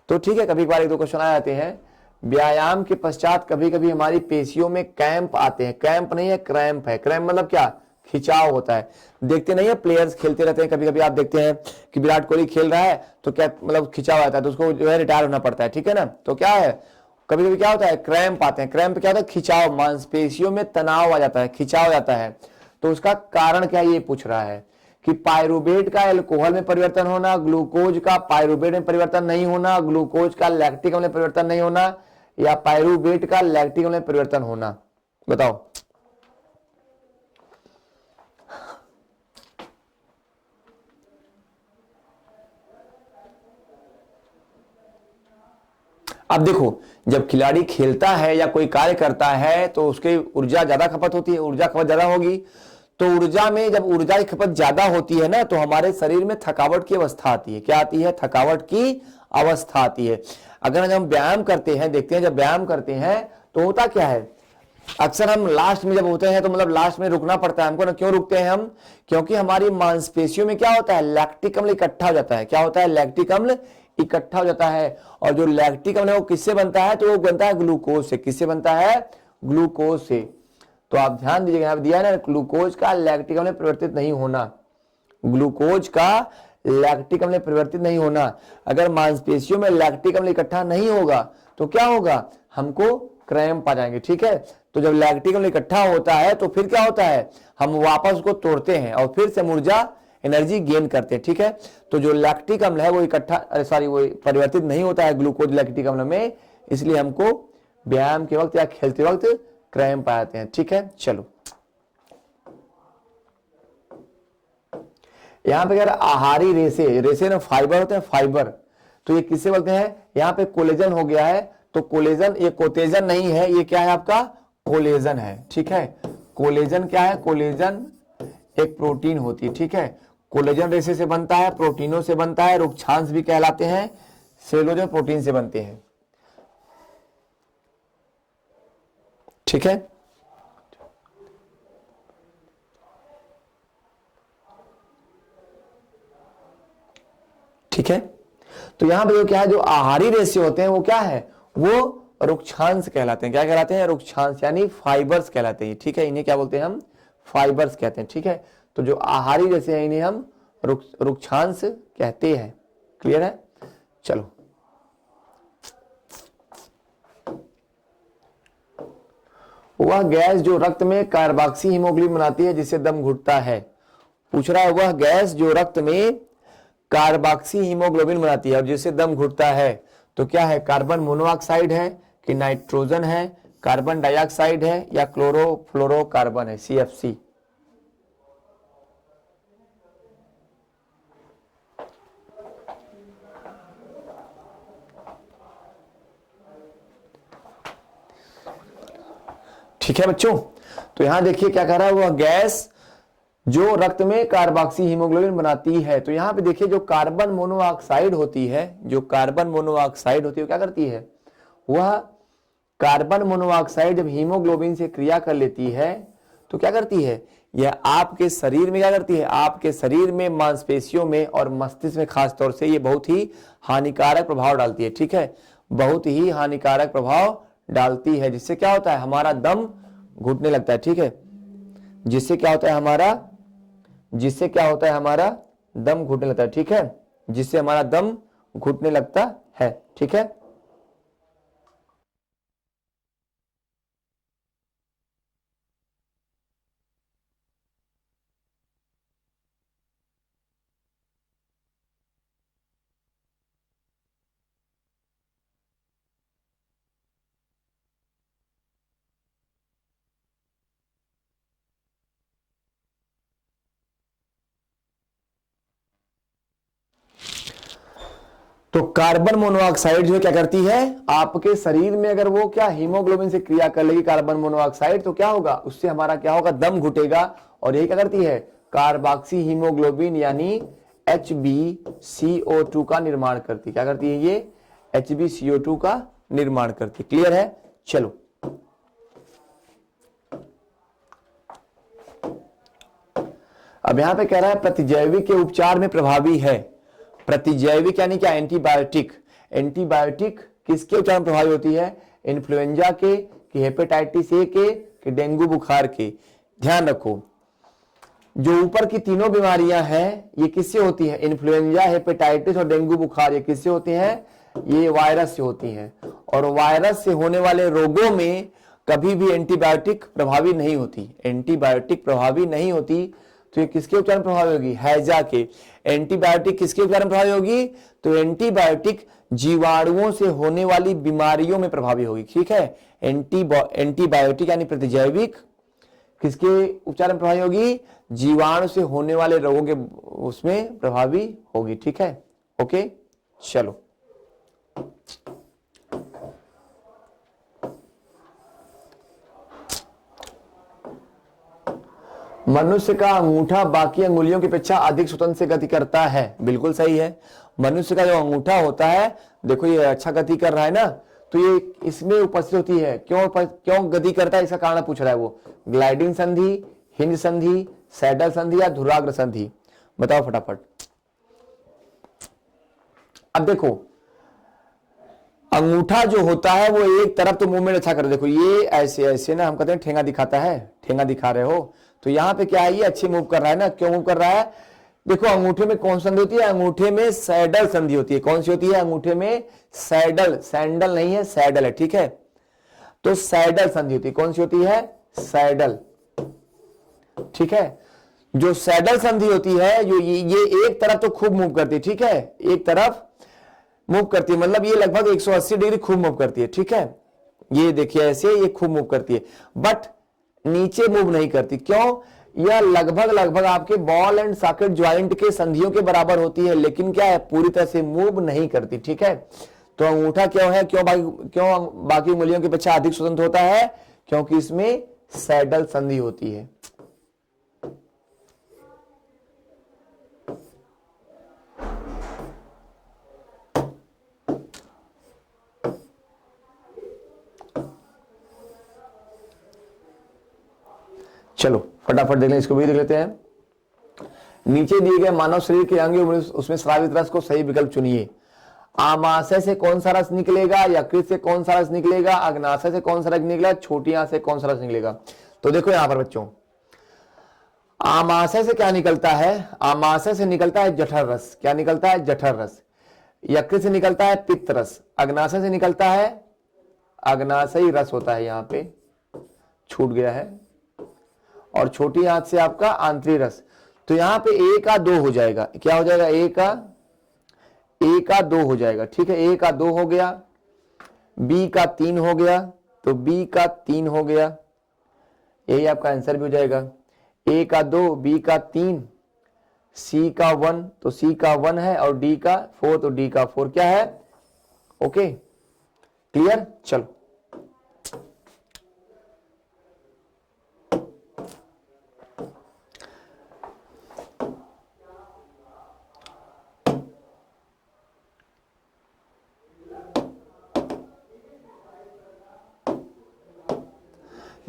तो ठीक है, कभी कभार एक दो क्वेश्चन आ जाते हैं। व्यायाम के पश्चात कभी कभी हमारी पेशियों में कैंप आते हैं। कैंप नहीं है, क्रैम्प है। क्रैम्प मतलब क्या, खिंचाव होता है। देखते नहीं है, प्लेयर्स खेलते रहते हैं, कभी कभी आप देखते हैं कि विराट कोहली खेल रहा है तो क्या मतलब खिंचाव आता है, तो उसको जो है रिटायर होना पड़ता है। ठीक है ना, तो क्या है, कभी कभी क्या होता है, क्रैम्प आते हैं। क्रैम्प क्या होता है, खिंचाव, मांसपेशियों में तनाव आ जाता है, खिंचाव जाता है। तो उसका कारण क्या, ये पूछ रहा है कि पायरुवेट का अल्कोहल में परिवर्तन होना, ग्लूकोज का पायरुवेट में परिवर्तन नहीं होना, ग्लूकोज का लैक्टिक अम्ल में परिवर्तन नहीं होना, या पायरुवेट का लैक्टिक अम्ल में परिवर्तन होना। बताओ। अब देखो, जब खिलाड़ी खेलता है या कोई कार्य करता है तो उसके ऊर्जा ज्यादा खपत होती है, ऊर्जा खपत ज्यादा होगी। तो ऊर्जा में जब ऊर्जा की खपत ज्यादा होती है ना, तो हमारे शरीर में थकावट की अवस्था आती है। क्या आती है, थकावट की अवस्था आती है। अगर जब हम व्यायाम करते हैं, देखते हैं जब व्यायाम करते हैं तो होता क्या है, अक्सर हम लास्ट में जब होते हैं तो मतलब लास्ट में रुकना पड़ता है हमको ना। क्यों रुकते हैं हम, क्योंकि हमारी मांसपेशियों में क्या होता है, लैक्टिक अम्ल इकट्ठा हो जाता है। क्या होता है, लैक्टिक अम्ल इकट्ठा हो जाता है। और जो लैक्टिक अम्ल है वो किससे बनता है, तो वो बनता है ग्लूकोज से। किससे बनता है, ग्लूकोज से। तो आप ध्यान दीजिएगा, यहाँ दिया है ना, ग्लूकोज का लैक्टिक अम्ल में परिवर्तित नहीं होना, ग्लूकोज का लैक्टिक अम्ल परिवर्तित नहीं होना। अगर मांसपेशियों में लैक्टिक अम्ल इकट्ठा नहीं होगा तो क्या होगा, हमको क्रैम्प आ जाएंगे। ठीक है, तो जब लैक्टिक अम्ल इकट्ठा होता है तो फिर क्या होता है, हम वापस उसको तोड़ते हैं और फिर से ऊर्जा एनर्जी गेन करते हैं। ठीक है, तो जो लैक्टिक अम्ल है वो वो परिवर्तित नहीं होता है ग्लूकोज लैक्टिक अम्ल में, इसलिए हमको व्यायाम के वक्त या खेलते वक्त क्रैम्प आते हैं। ठीक है, चलो यहां पे अगर आहारी रेसे ना फाइबर होते हैं, फाइबर, तो ये किससे बोलते हैं, यहां पे कोलेजन हो गया है, तो कोलेजन ये कोतेजन नहीं है, ये क्या है आपका कोलेजन है। ठीक है, कोलेजन क्या है, कोलेजन एक प्रोटीन होती है। ठीक है, कोलेजन रेसे से बनता है, प्रोटीनों से बनता है, रुक्षांश भी कहलाते हैं, सेलुलोज प्रोटीन से बनते हैं। ठीक है, ठीक है, तो यहां पे क्या है, जो आहारी रेशे होते हैं वो क्या है, वो रुक्षांश कहलाते हैं। क्या कहलाते हैं, रुक्षांश यानी फाइबर्स कहलाते हैं। ठीक है, इन्हें क्या बोलते हैं हम, फाइबर्स कहते हैं। ठीक है, तो जो आहारी रेशे हैं इन्हें हम रुक्षांश कहते हैं। क्लियर है, चलो वह गैस जो रक्त में कार्बोक्सी हीमोग्लोबिन बनाती है जिससे दम घुटता है। पूछ रहा है वह गैस जो रक्त में कार्बोक्सी हीमोग्लोबिन बनाती है और जिससे दम घुटता है, तो क्या है, कार्बन मोनोऑक्साइड है कि नाइट्रोजन है, कार्बन डाइऑक्साइड है या क्लोरोफ्लोरोकार्बन है, CFC। ठीक है बच्चों, तो यहां देखिए क्या कह रहा है, वह गैस जो रक्त में कार्बोक्सी हीमोग्लोबिन बनाती है। तो यहां पे देखिए जो कार्बन मोनोऑक्साइड होती है, जो कार्बन मोनोऑक्साइड होती है क्या करती है, वह कार्बन मोनोऑक्साइड जब हीमोग्लोबिन से क्रिया कर लेती है तो क्या करती है, यह आपके शरीर में क्या करती है, आपके शरीर में मांसपेशियों में और मस्तिष्क में खास तौर से ये बहुत ही हानिकारक प्रभाव डालती है। ठीक है, बहुत ही हानिकारक प्रभाव डालती है, जिससे क्या होता है, हमारा दम घुटने लगता है। ठीक है, जिससे क्या होता है हमारा दम घुटने लगता है। ठीक है, जिससे हमारा दम घुटने लगता है। ठीक है, तो कार्बन मोनोऑक्साइड जो क्या करती है, आपके शरीर में अगर वो क्या हीमोग्लोबिन से क्रिया कर लेगी कार्बन मोनोऑक्साइड, तो क्या होगा, उससे हमारा क्या होगा, दम घुटेगा। और यही क्या करती है, कार्बोक्सी हीमोग्लोबिन यानी HbCO2 का निर्माण करती है। क्या करती है ये, HbCO2 का निर्माण करती है। क्लियर है, चलो अब यहां पे कह रहा है प्रतिजैविक के उपचार में प्रभावी है। प्रतिजैविक यानी क्या, एंटीबायोटिक। एंटीबायोटिक किसके उपचार में प्रभावी होती है, इन्फ्लुएंजा के, कि हेपेटाइटिस ए के, कि डेंगू बुखार के। ध्यान रखो जो ऊपर की तीनों बीमारियां हैं ये किससे होती है, इन्फ्लुएंजा, हेपेटाइटिस और डेंगू बुखार, ये किससे होती हैं, ये वायरस से होती हैं। और वायरस से होने वाले रोगों में कभी भी एंटीबायोटिक प्रभावी नहीं होती, एंटीबायोटिक प्रभावी नहीं होती। तो ये किसके उपचार में प्रभावी होगी, हैजा के। एंटीबायोटिक किसके उपचार में प्रभावी होगी, तो एंटीबायोटिक जीवाणुओं से होने वाली बीमारियों में प्रभावी होगी। ठीक है, एंटीबायोटिक यानी प्रतिजैविक किसके उपचार में प्रभावी होगी, जीवाणु से होने वाले रोगों के उसमें प्रभावी होगी। ठीक है, ओके, चलो मनुष्य का अंगूठा बाकी अंगुलियों की अपेक्षा अधिक स्वतंत्र से गति करता है। बिल्कुल सही है, मनुष्य का जो अंगूठा होता है, देखो ये अच्छा गति कर रहा है ना, तो ये इसमें उपस्थित होती है। क्यों गति करता है, इसका कारण पूछ रहा है वो, ग्लाइडिंग संधि, हिंज संधि, सैडल संधि या धुराग्र संधि, बताओ फटाफट। अब देखो अंगूठा जो होता है वो एक तरफ तो मूवमेंट अच्छा कर, देखो ये ऐसे ऐसे ना, हम कहते हैं ठेंगा दिखाता है, ठेंगा दिखा रहे हो, तो यहां पे क्या है, ये अच्छी मूव कर रहा है ना। क्यों मूव कर रहा है, देखो अंगूठे में कौन सी संधि होती है? अंगूठे में सैडल संधि होती है। कौन सी होती है? अंगूठे में सैडल, सैंडल नहीं है, सैडल है, ठीक है। तो सैडल संधि होती है। कौन सी होती है? सैडल, ठीक है। जो सैडल संधि होती है, जो ये एक तरफ तो खूब मूव करती है, ठीक है, एक तरफ मूव करती है, मतलब ये लगभग 180 डिग्री खूब मूव करती है, ठीक है। ये देखिए ऐसे ये खूब मूव करती है, बट नीचे मूव नहीं करती। क्यों? यह लगभग आपके बॉल एंड सॉकेट ज्वाइंट के संधियों के बराबर होती है, लेकिन क्या है, पूरी तरह से मूव नहीं करती, ठीक है। तो अंगूठा क्यों है, क्यों बाकी उंगलियों की अपेक्षा अधिक स्वतंत्र होता है? क्योंकि इसमें सैडल संधि होती है। चलो फटाफट देख लें, इसको भी देख लेते हैं। नीचे दिए गए मानव शरीर के अंग उसमें स्रावित रस को सही विकल्प चुनिए। आमाशय से कौन सा रस निकलेगा, यकृत से कौन सा रस निकलेगा, अग्नाशय से कौन सा रस निकलेगा, छोटी आंत से कौन सा रस निकलेगा। तो देखो यहां पर बच्चों, आमाशय से क्या निकलता है? आमाशय से निकलता है जठर रस। क्या निकलता है? जठर रस। यकृत से निकलता है पित्त रस। अग्नाशय से निकलता है अग्नाशयी रस होता है, यहां पे छूट गया है। और छोटी आंत से आपका आंतरिक रस। तो यहां पे ए का 2 हो जाएगा। क्या हो जाएगा? ए का 2 हो जाएगा, ठीक है। ए का 2 हो गया, बी का 3 हो गया, तो बी का 3 हो गया, यही आपका आंसर भी हो जाएगा। ए का 2, बी का 3, सी का 1, तो सी का 1 है, और डी का 4, तो डी का 4 क्या है? Okay, clear. चलो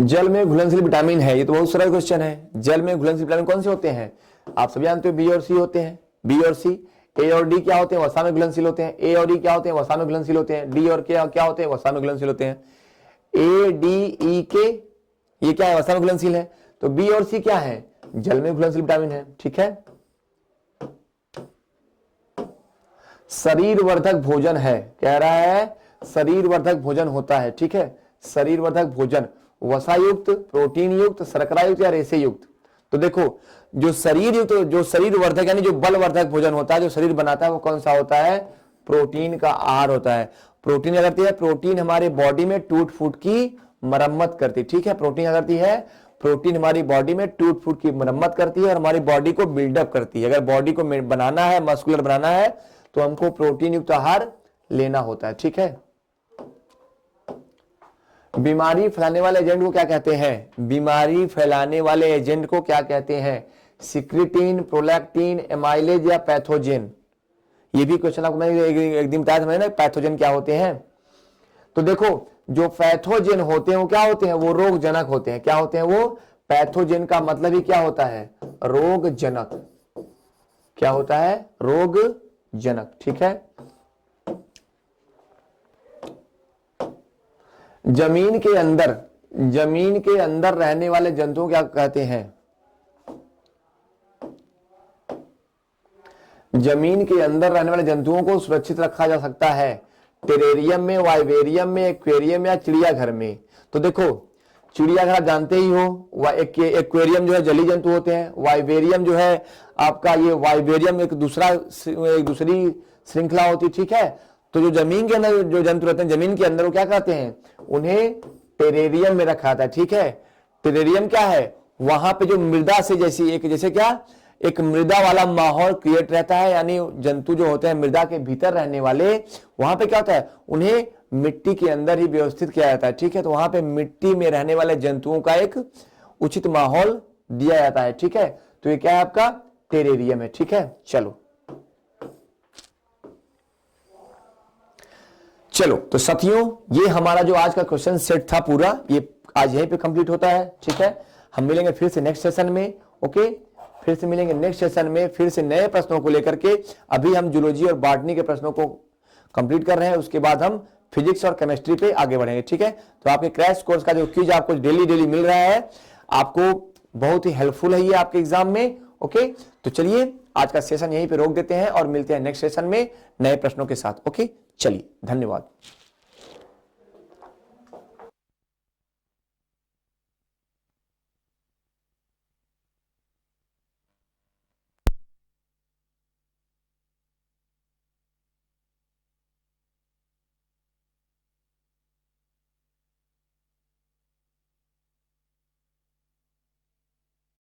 जल में घुलनशील विटामिन है, ये तो बहुत सरल क्वेश्चन है। जल में घुलनशील विटामिन कौन से होते हैं? आप सभी जानते हो, बी और सी होते हैं। बी और सी, ए और डी क्या होते हैं? वसा में घुलनशील होते हैं। ए और ई क्या होते हैं? वसा में घुलनशील होते हैं। डी और क्या होते हैं? वसा में घुलनशील होते हैं। ए डी ई के ये क्या है? वसा में घुलनशील है। तो बी और सी क्या है? जल में घुलनशील विटामिन है, ठीक है। शरीर वर्धक भोजन है, कह रहा है शरीर वर्धक भोजन होता है, ठीक है। शरीर वर्धक भोजन वसा युक्त, प्रोटीन युक्त, शर्करा युक्त या रेशे युक्त। तो देखो जो शरीर युक्त, जो शरीर वर्धक यानी जो बल वर्धक भोजन होता है, जो शरीर बनाता है, वो कौन सा होता है? प्रोटीन का आहार होता है। प्रोटीन क्या करती है? प्रोटीन हमारे बॉडी में टूट फूट की मरम्मत करती है, ठीक है। प्रोटीन क्या करती है? प्रोटीन हमारी बॉडी में टूट फूट की मरम्मत करती है और हमारी बॉडी को बिल्डअप करती है। अगर बॉडी को बनाना है, मस्कुलर बनाना है, तो हमको प्रोटीन युक्त आहार लेना होता है, ठीक है। बीमारी फैलाने वाले एजेंट को क्या कहते हैं? बीमारी फैलाने वाले एजेंट को क्या कहते हैं? सिक्रिटीन, प्रोलैक्टिन, एमाइलेज या पैथोजेन। ये भी क्वेश्चन आपको मैंने एक दिन बताया था मैंने, पैथोजेन क्या होते हैं। तो देखो जो पैथोजेन होते हैं वो क्या होते हैं? वो रोगजनक होते हैं। क्या होते हैं वो? पैथोजेन का मतलब ही क्या होता है? रोगजनक। क्या होता है? रोगजनक, ठीक है। जमीन के अंदर रहने वाले जंतुओं क्या कहते हैं? जमीन के अंदर रहने वाले जंतुओं को सुरक्षित रखा जा सकता है टेरेरियम में, वाइवेरियम में, एक्वेरियम या चिड़ियाघर में। तो देखो चिड़ियाघर आप जानते ही हो, एक्वेरियम जो है जलीय जंतु होते हैं, वाइवेरियम जो है आपका, ये वाइवेरियम एक दूसरी श्रृंखला होती है, ठीक है। तो जो जमीन के अंदर जो जंतु रहते हैं, जमीन के अंदर वो क्या कहते हैं? उन्हें टेरेरियम में रखा था, ठीक है। टेरेरियम क्या है? वहां पे जो मृदा से जैसे क्या एक मृदा वाला माहौल क्रिएट रहता है, यानी जंतु जो होते हैं मृदा के भीतर रहने वाले, वहां पे क्या होता है? उन्हें मिट्टी के अंदर ही व्यवस्थित किया जाता है, ठीक है। तो वहां पे मिट्टी में रहने वाले जंतुओं का एक उचित माहौल दिया जाता है, ठीक है। तो ये क्या है? आपका टेरेरियम है, ठीक है। चलो तो साथियों, ये हमारा जो आज का क्वेश्चन सेट था पूरा, ये आज यहीं पे कंप्लीट होता है, ठीक है। हम मिलेंगे फिर से नेक्स्ट सेशन में, ओके। फिर से मिलेंगे नेक्स्ट सेशन में, फिर से नए प्रश्नों को लेकर के। अभी हम जूलॉजी और बॉटनी के प्रश्नों को कंप्लीट कर रहे हैं, उसके बाद हम फिजिक्स और केमिस्ट्री पे आगे बढ़ेंगे, ठीक है। तो आपके क्रैश कोर्स का जो क्विज आपको डेली मिल रहा है, आपको बहुत ही हेल्पफुल है ये आपके एग्जाम में, ओके। तो चलिए आज का सेशन यहीं पे रोक देते हैं और मिलते हैं नेक्स्ट सेशन में नए प्रश्नों के साथ। ओके, चलिए, धन्यवाद।